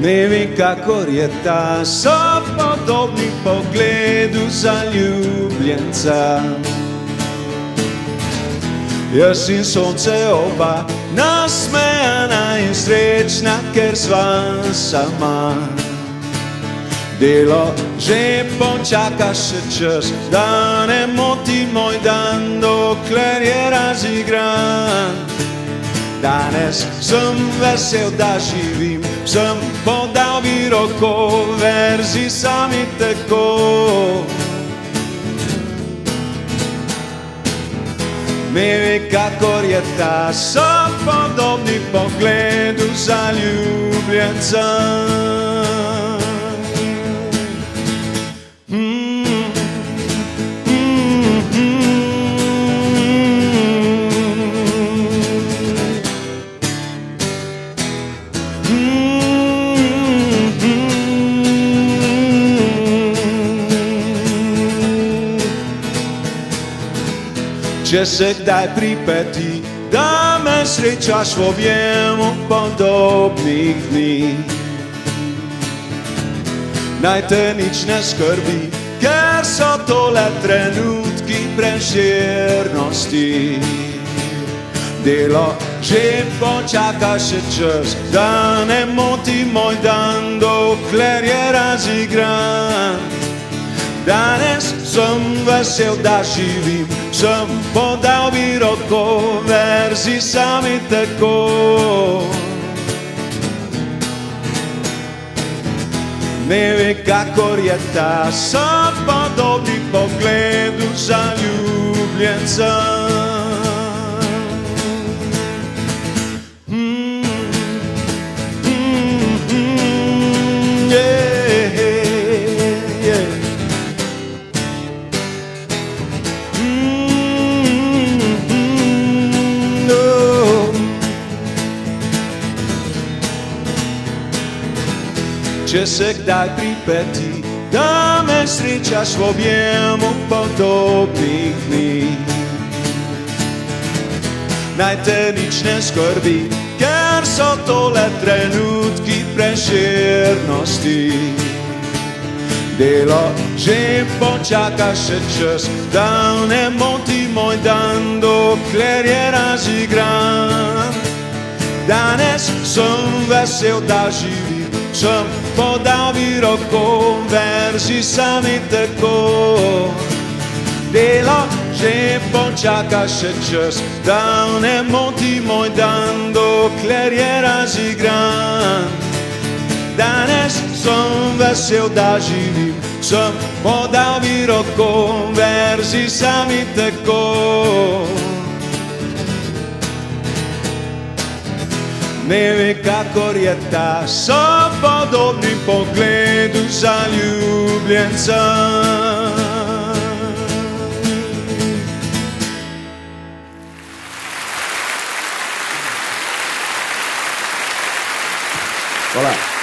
Ne vem, kakor je ta, so podobni pogledu zaljubljenca. Jaz in sonce oba, nasmejana in srečna, ker sva sama. Delo že počaka še čas, da ne moti moj dan, dokler je razigran. Danes sem vesel, da živim, sem podal bi roko, verzi sami tako. Ne ve, kakor je ta, so podobni pogledu zaljubljenca. Če se kdaj pripeti, da me srečaš v objemu podobnih dni, naj te nič ne skrbi, ker so tole trenutki prešernosti. Delo že počaka še čas, da ne moti moj dan, dokler je razigran. Danes sem vesel, da živim, sem podal bi roko, verzi sami tako. Ne ve, kakor je ta, so podobni pogledu zaljubljenca. Če se kdaj pripeti, da me srečaš v objemu podobnih dni, naj te nič ne skrbi, ker so tole trenutki prešernosti. Delo že počaka še čas, da ne moti moj dan, dokler je razigran. Danes sem vesel, da živim, sem podal bi roko, verzi sami tako. Delo že počaka še čas, da ne moti moj dan, dokler je razigran. Danes sem vesel, da živim, sem podal bi roko, verzi sami tako. Ne ve, kakor je ta, so podobni pogledu zaljubljenca. Hvala.